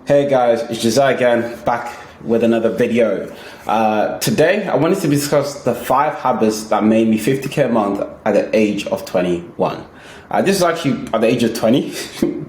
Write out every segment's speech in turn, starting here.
Hey guys, it's Jozy again, back with another video. Today I wanted to discuss the 5 habits that made me 50k a month at the age of 21. This is actually at the age of 20,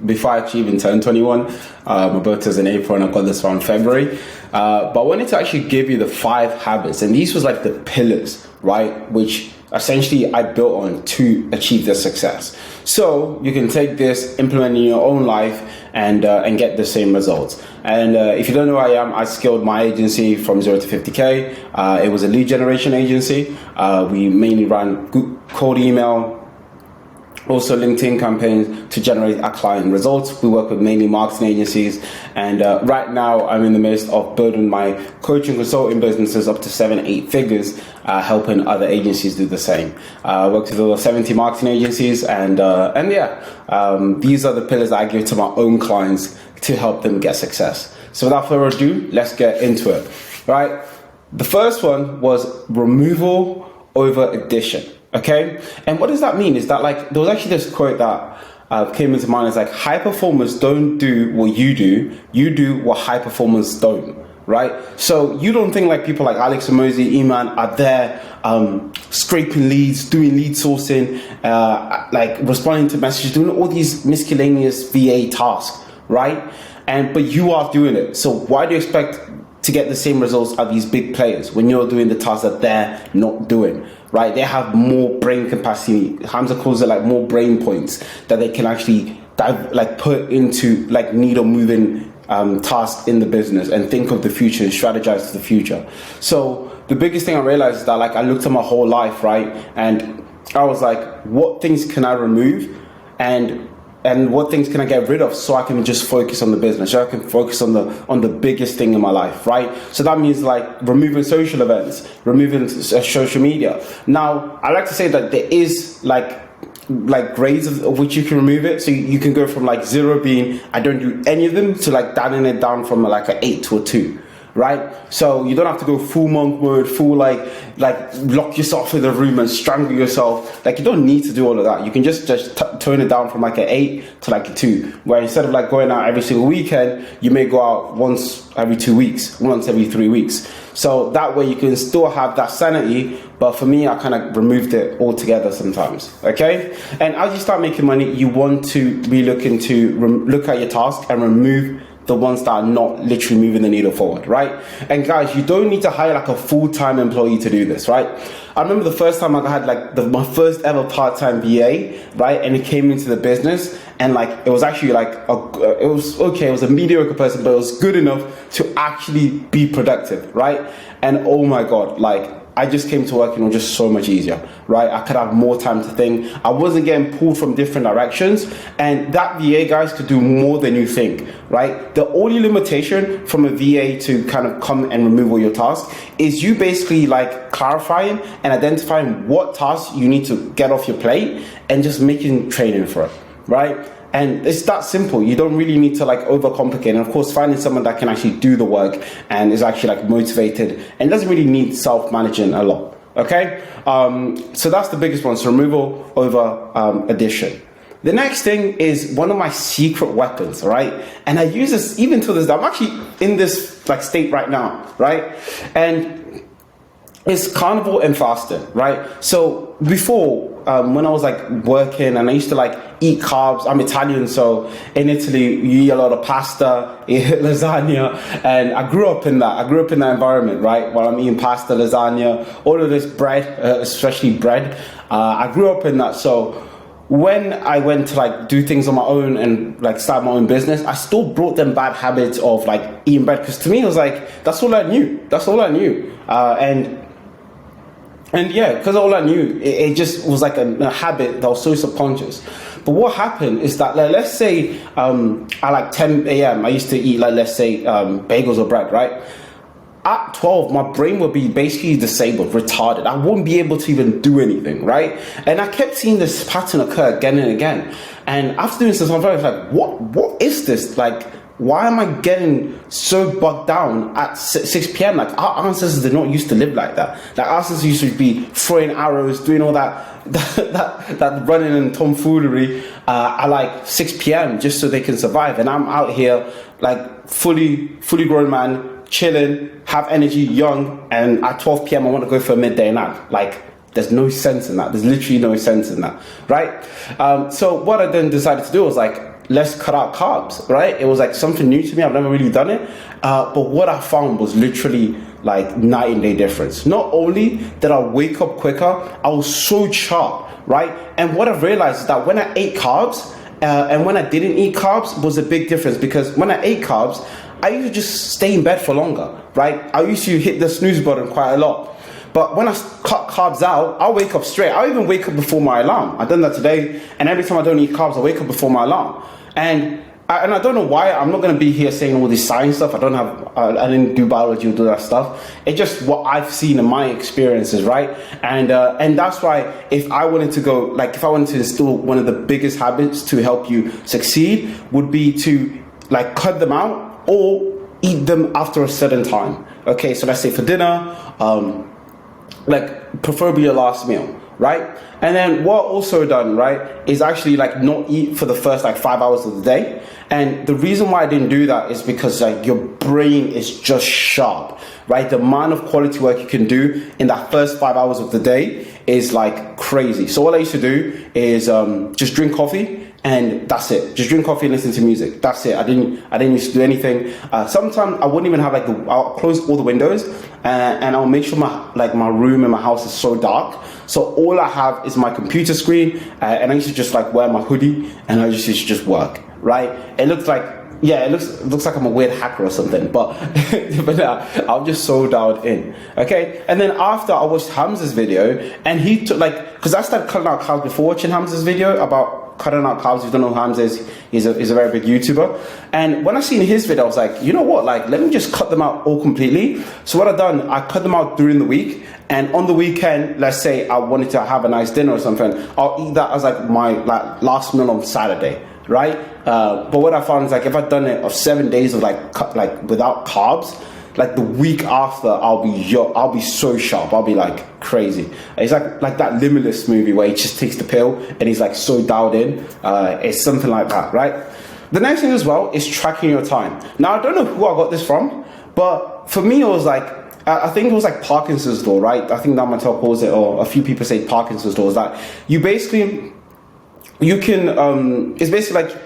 before I actually even turned 21. My birthday's in April and I got this around February. But I wanted to actually give you the 5 habits, and these was like the pillars, right? Which essentially I built on to achieve this success. So you can take this, implement in your own life, and get the same results. And if you don't know who I am, I scaled my agency from 0 to 50k. It was a lead generation agency. We mainly ran cold email, also LinkedIn campaigns to generate our client results. We work with mainly marketing agencies, and right now I'm in the midst of building my coaching consulting businesses up to 7-8 figures, helping other agencies do the same. I work with over 70 marketing agencies, and these are the pillars that I give to my own clients to help them get success. So without further ado, let's get into it. Right, the first one was removal over addition. Okay, and what does that mean? Is that like, there was actually this quote that came into mind. It's like, high performers don't do what you do what high performers don't, right? So you don't think like people like Alex and Jozy, E-Man are there scraping leads, doing lead sourcing, like responding to messages, doing all these miscellaneous VA tasks, right? But you are doing it. So why do you expect to get the same results as these big players when you're doing the tasks that they're not doing, right? They have more brain capacity. Hamza calls it like more brain points that they can actually put into like needle moving tasks in the business and think of the future and strategize to the future. So the biggest thing I realized is that like I looked at my whole life, right? And I was like, what things can I remove and what things can I get rid of so I can just focus on the business, so I can focus on the biggest thing in my life, right? So that means like removing social events, removing social media. Now, I like to say that there is like grades of which you can remove it. So you can go from like 0 being I don't do any of them to like dialing it down from like an 8 to a 2. Right? So you don't have to go full monk mode, full like lock yourself in the room and strangle yourself. Like, you don't need to do all of that. You can just tone it down from like an 8 to like a 2. Where instead of like going out every single weekend, you may go out once every 2 weeks, once every 3 weeks. So that way you can still have that sanity. But for me, I kind of removed it altogether sometimes. Okay? And as you start making money, you want to be looking to look at your task and remove the ones that are not literally moving the needle forward, right? And guys, you don't need to hire like a full-time employee to do this, right? I remember the first time I had like my first ever part-time VA, right? And it came into the business, and like it was actually like it was okay. It was a mediocre person, but it was good enough to actually be productive, right? And oh my God, like I just came to work and it was just so much easier, right? I could have more time to think. I wasn't getting pulled from different directions, and that VA, guys, could do more than you think, right? The only limitation from a VA to kind of come and remove all your tasks is you basically like clarifying and identifying what tasks you need to get off your plate and just making training for it, right? And it's that simple. You don't really need to like overcomplicate. And of course, finding someone that can actually do the work and is actually like motivated and doesn't really need self-managing a lot. Okay. So that's the biggest one. So removal over addition. The next thing is one of my secret weapons, right? And I use this even to this day. I'm actually in this like state right now, right? And it's carnivore and fasting, right? So before, when I was like working and I used to like eat carbs, I'm Italian, so in Italy you eat a lot of pasta, lasagna, and I grew up in that. I grew up in that environment, right? While I'm eating pasta, lasagna, all of this bread, especially bread. I grew up in that. So when I went to like do things on my own and like start my own business, I still brought them bad habits of like eating bread, because to me it was like, that's all I knew. That's all I knew. And yeah, because all I knew, it just was like a habit that was so subconscious. But what happened is that, like, let's say at like 10 a.m. I used to eat like, let's say bagels or bread, right? At 12, my brain would be basically disabled, retarded. I wouldn't be able to even do anything, right? And I kept seeing this pattern occur again and again. And after doing this, I was like, what is this? Like, why am I getting so bogged down at 6 p.m.? Like, our ancestors did not used to live like that. Like, our ancestors used to be throwing arrows, doing all that running and tomfoolery at like 6 p.m. just so they can survive. And I'm out here like fully grown man, chilling, have energy, young, and at 12 p.m. I want to go for a midday nap. Like, there's no sense in that. There's literally no sense in that, right? So what I then decided to do was like, let's cut out carbs, right? It was like something new to me. I've never really done it. But what I found was literally like night and day difference. Not only did I wake up quicker, I was so sharp, right? And what I've realized is that when I ate carbs and when I didn't eat carbs was a big difference, because when I ate carbs, I used to just stay in bed for longer, right? I used to hit the snooze button quite a lot. But when I cut carbs out, I'll wake up straight. I'll even wake up before my alarm. I've done that today, and every time I don't eat carbs, I wake up before my alarm. And I don't know why. I'm not going to be here saying all this science stuff. I didn't do biology or do that stuff. It's just what I've seen in my experiences, right? And that's why if I wanted to instill one of the biggest habits to help you succeed would be to like cut them out or eat them after a certain time. Okay, so let's say for dinner, like preferably your last meal, right? And then what also done, right, is actually like not eat for the first like 5 hours of the day. And the reason why I didn't do that is because like your brain is just sharp, right? The amount of quality work you can do in that first 5 hours of the day is like crazy. So what I used to do is just drink coffee, and that's it. Just drink coffee and listen to music. That's it. I didn't used to do anything. Sometimes I wouldn't even have I'll close all the windows and I'll make sure my room and my house is so dark. So all I have is my computer screen, and I used to just like wear my hoodie and I used to just work, right? It looks like, yeah, it looks like I'm a weird hacker or something, but I'm just so dialed in, okay? And then after I watched Hamza's video, and he took because I started cutting out carbs before watching Hamza's video about cutting out carbs. If you don't know who Hamza is, he's a very big YouTuber. And when I seen his video, I was like, you know what? Like, let me just cut them out all completely. So what I've done, I cut them out during the week. And on the weekend, let's say I wanted to have a nice dinner or something, I'll eat that as like my last meal on Saturday, right? But what I found is like if I've done it of 7 days of like without carbs, like the week after I'll be so sharp. I'll be like crazy. It's like that Limitless movie where he just takes the pill and he's like so dialed in. It's something like that, right? The next thing as well is tracking your time. Now I don't know who I got this from, but for me it was like, I think it was like Parkinson's law, right? I think that Mattel calls it, or a few people say Parkinson's law, is that you can, it's basically like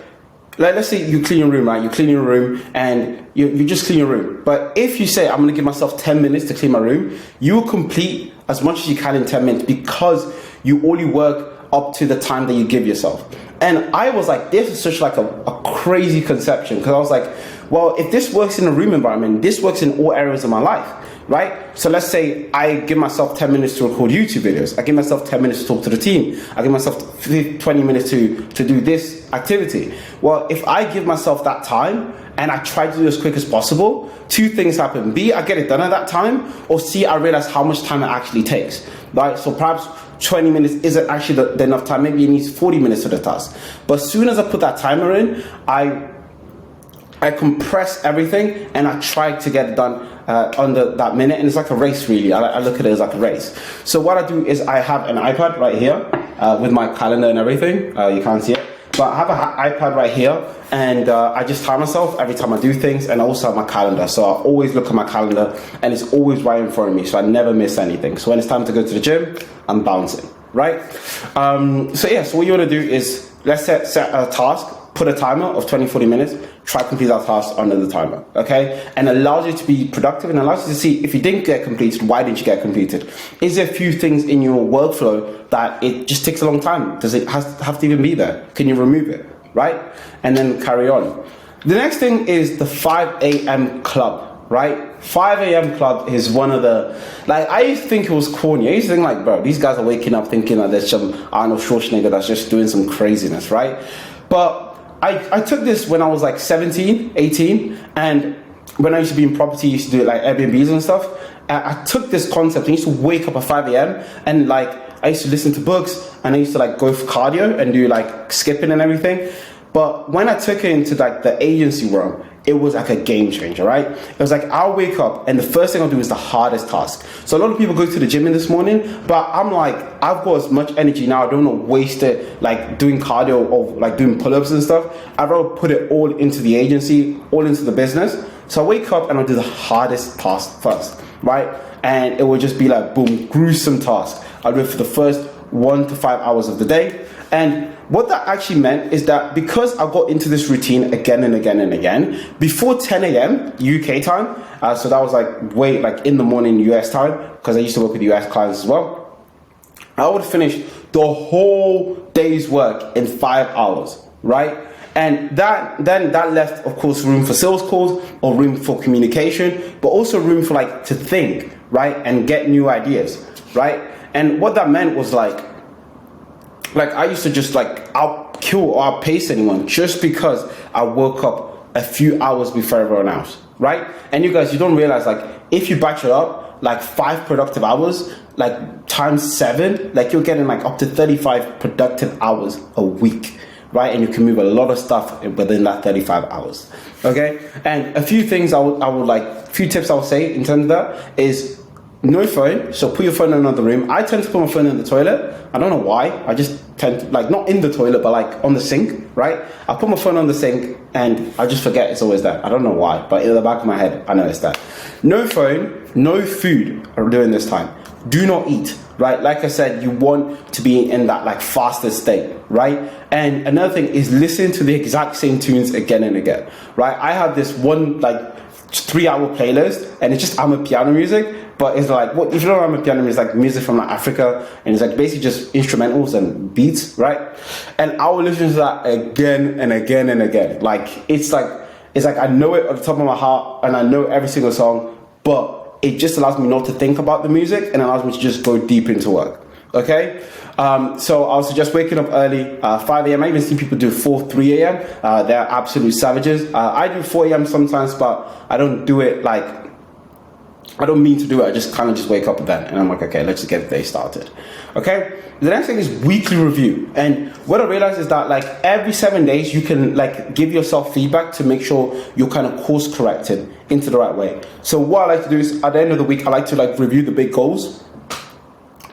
let's say you clean your room, right? You clean your room and you just clean your room. But if you say, I'm going to give myself 10 minutes to clean my room, you will complete as much as you can in 10 minutes because you only work up to the time that you give yourself. And I was like, this is such like a crazy conception, because I was like, well, if this works in a room environment, this works in all areas of my life, right? So let's say I give myself 10 minutes to record YouTube videos. I give myself 10 minutes to talk to the team. I give myself 20 minutes to do this activity. Well, if I give myself that time and I try to do as quick as possible, two things happen. B, I get it done at that time, or C, I realize how much time it actually takes, right? So perhaps 20 minutes isn't actually the enough time. Maybe it needs 40 minutes for the task. But as soon as I put that timer in, I compress everything and I try to get it done under that minute. And it's like a race, really. I look at it as like a race. So what I do is I have an iPad right here with my calendar and everything. You can't see it. But I have an iPad right here, and I just time myself every time I do things, and I also have my calendar. So I always look at my calendar, and it's always right in front of me, so I never miss anything. So when it's time to go to the gym, I'm bouncing, right? So what you want to do is, let's set a task, put a timer of 20-40 minutes, try to complete that task under the timer, okay? And allows you to be productive and allows you to see if you didn't get completed, why didn't you get completed? Is there a few things in your workflow that it just takes a long time? Does it have to even be there? Can you remove it, right? And then carry on. The next thing is the 5 a.m. club, right? 5 a.m. club is one of the, I used to think it was corny. I used to think like, bro, these guys are waking up thinking that there's some Arnold Schwarzenegger that's just doing some craziness, right? But I took this when I was like 17, 18, and when I used to be in property, I used to do it like Airbnbs and stuff. I took this concept. I used to wake up at 5 a.m. and I used to listen to books, and I used to go for cardio and do skipping and everything. But when I took it into the agency realm, it was like a game changer, right? It was like I'll wake up and the first thing I'll do is the hardest task. So a lot of people go to the gym in this morning, but I'm like, I've got as much energy now, I don't want to waste it like doing cardio or like doing pull-ups and stuff. I'd rather put it all into the agency, all into the business. So I wake up and I'll do the hardest task first, right? And it will just be like, boom, gruesome task. I'll do it for the first 1 to 5 hours of the day. And what that actually meant is that because I got into this routine again and again and again, before 10 a.m. UK time, so that was like in the morning US time, because I used to work with US clients as well, I would finish the whole day's work in 5 hours, right? And that left, of course, room for sales calls or room for communication, but also room for like to think, right? And get new ideas, right? And what that meant was like I used to just like outkill or outpace anyone just because I woke up a few hours before everyone else, right? And you guys, you don't realize like if you batch it up, like 5 productive hours, like times 7, like you're getting like up to 35 productive hours a week, right? And you can move a lot of stuff within that 35 hours, okay? And a few things few tips I would say in terms of that is no phone. So put your phone in another room. I tend to put my phone in the toilet. I don't know why. I just tend to, like, not in the toilet, but like on the sink, right? I put my phone on the sink and I just forget it's always there. I don't know why, but in the back of my head, I know it's there. No phone, no food during this time. Do not eat, right? Like I said, you want to be in that like fasted state, right? And another thing is listen to the exact same tunes again and again, right? I have this one like 3-hour playlist and it's just amapiano music. But it's like, what if you don't know amapiano music, like music from like Africa, and it's like basically just instrumentals and beats, right? And I will listen to that again and again and again. Like it's like I know it at the top of my heart and I know every single song, but it just allows me not to think about the music and allows me to just go deep into work. Okay, so I'll suggest waking up early, 5 a.m. I even see people do 3 a.m. They're absolute savages. I do 4 a.m. sometimes, but I don't do it like. I don't mean to do it. I just kind of just wake up then and I'm like, okay, let's just get the day started. Okay. The next thing is weekly review. And what I realized is that like every 7 days you can like give yourself feedback to make sure you're kind of course corrected into the right way. So what I like to do is at the end of the week, I like to like review the big goals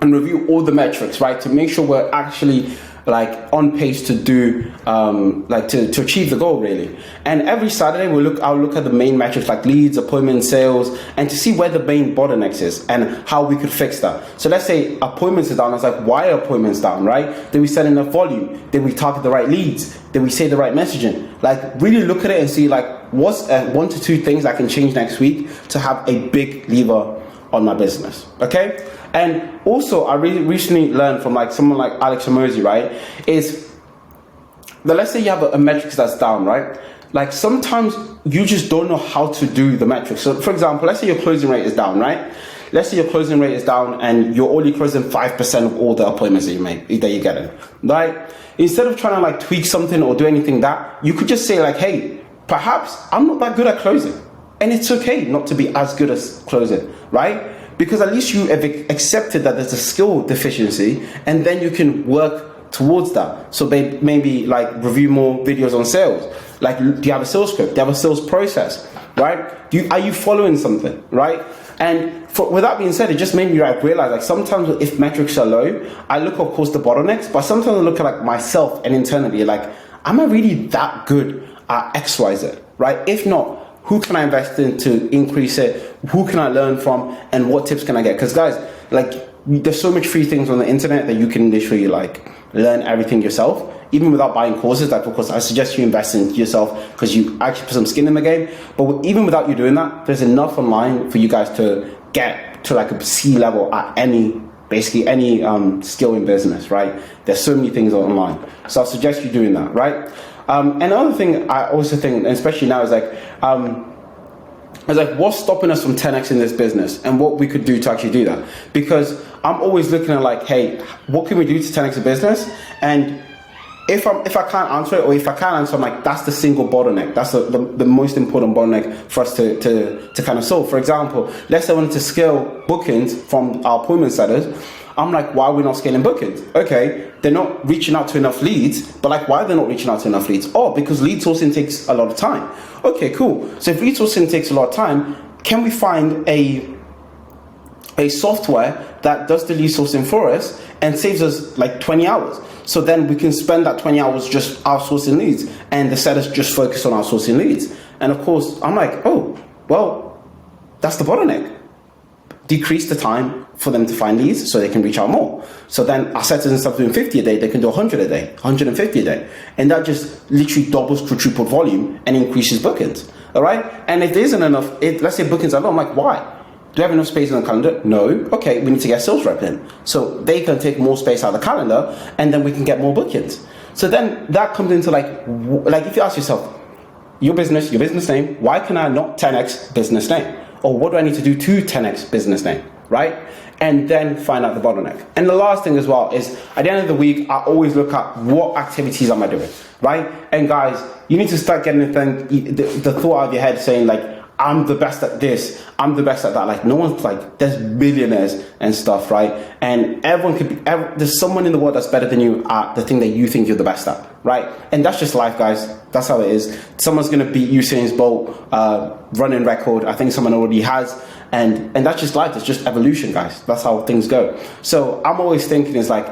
and review all the metrics, right? To make sure we're actually like on pace to do to achieve the goal really. And every Saturday I'll look at the main metrics like leads, appointments, sales, and to see where the main bottlenecks is and how we could fix that. So let's say appointments is down. I was like, why are appointments down, right? Did we set enough volume? Did we target the right leads? Did we say the right messaging? Like really look at it and see like what's 1 to 2 things I can change next week to have a big lever on my business. Okay. And also, I recently learned from like someone like Alex Jozy, right? Is that let's say you have a metrics that's down, right? Like sometimes you just don't know how to do the metrics. So for example, let's say your closing rate is down, right? Let's say your closing rate is down and you're only closing 5% of all the appointments that you're getting, right? Instead of trying to like tweak something or do anything that, you could just say like, hey, perhaps I'm not that good at closing. And it's okay not to be as good as closing, right? Because at least you have accepted that there's a skill deficiency and then you can work towards that. So they maybe like review more videos on sales. Like, do you have a sales script? Do you have a sales process, right? Are you following something, right? And with that being said, it just made me like realize like sometimes if metrics are low, I look of course the bottlenecks, but sometimes I look at like myself and internally like, am I really that good at XYZ, right? If not, who can I invest in to increase it? Who can I learn from? And what tips can I get? Because guys, like there's so much free things on the internet that you can literally like learn everything yourself, even without buying courses. Like of course, I suggest you invest in yourself because you actually put some skin in the game. But even without you doing that, there's enough online for you guys to get to like a C level at basically any skill in business, right? There's so many things online. So I suggest you doing that, right? Another thing I also think, especially now, is like what's stopping us from 10x in this business and what we could do to actually do that? Because I'm always looking at like, hey, what can we do to 10x a business? And if I can't answer it, or if I can't answer, I'm like, that's the single bottleneck. That's the most important bottleneck for us to kind of solve. For example, let's say I wanted to scale bookings from our appointment setters. I'm like, why are we not scaling bookings? Okay, they're not reaching out to enough leads, but like, why are they not reaching out to enough leads? Oh, because lead sourcing takes a lot of time. Okay, cool. So if lead sourcing takes a lot of time, can we find a software that does the lead sourcing for us and saves us like 20 hours? So then we can spend that 20 hours just outsourcing leads, and the sellers just focus on outsourcing leads. And of course, I'm like, oh, well, that's the bottleneck. Decrease the time for them to find leads so they can reach out more. So then our setters, instead of doing 50 a day, they can do 100 a day, 150 a day. And that just literally doubles to triple volume and increases bookings. All right. And if there isn't enough, let's say bookings are low, I'm like, why? Do you have enough space in the calendar? No. Okay, we need to get a sales rep in. So they can take more space out of the calendar, and then we can get more bookings. So then that comes into like if you ask yourself, your business name, why can I not 10x business name? Or what do I need to do to 10x business name, right? And then find out the bottleneck. And the last thing as well is, at the end of the week, I always look at what activities am I doing, right? And guys, you need to start getting the thought out of your head saying like, I'm the best at this, I'm the best at that. Like, no one's like, there's billionaires and stuff, right? And everyone could be, there's someone in the world that's better than you at the thing that you think you're the best at, right? And that's just life, guys. That's how it is. Someone's gonna beat Usain Bolt running record. I think someone already has, and that's just life. It's just evolution, guys. That's how things go. So I'm always thinking is like,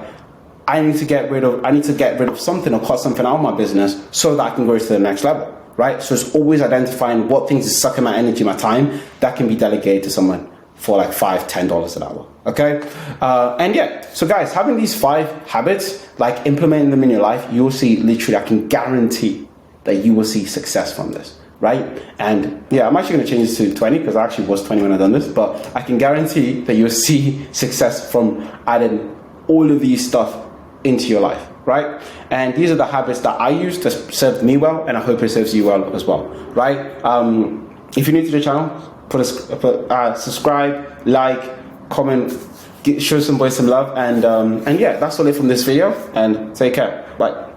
I need to get rid of something or cut something out of my business so that I can go to the next level. Right? So it's always identifying what things is sucking my energy, my time, that can be delegated to someone for like $5, $10 an hour. Okay? And yeah, so guys, having these 5 habits, like implementing them in your life, you'll see literally, I can guarantee that you will see success from this. Right? And yeah, I'm actually going to change this to 20 because I actually was 20 when I done this, but I can guarantee that you'll see success from adding all of these stuff into your life. Right? And these are the habits that I use that served me well, and I hope it serves you well as well. Right? If you're new to the channel, subscribe, like, comment, show some boys some love, and yeah, that's all it from this video, and take care. Bye.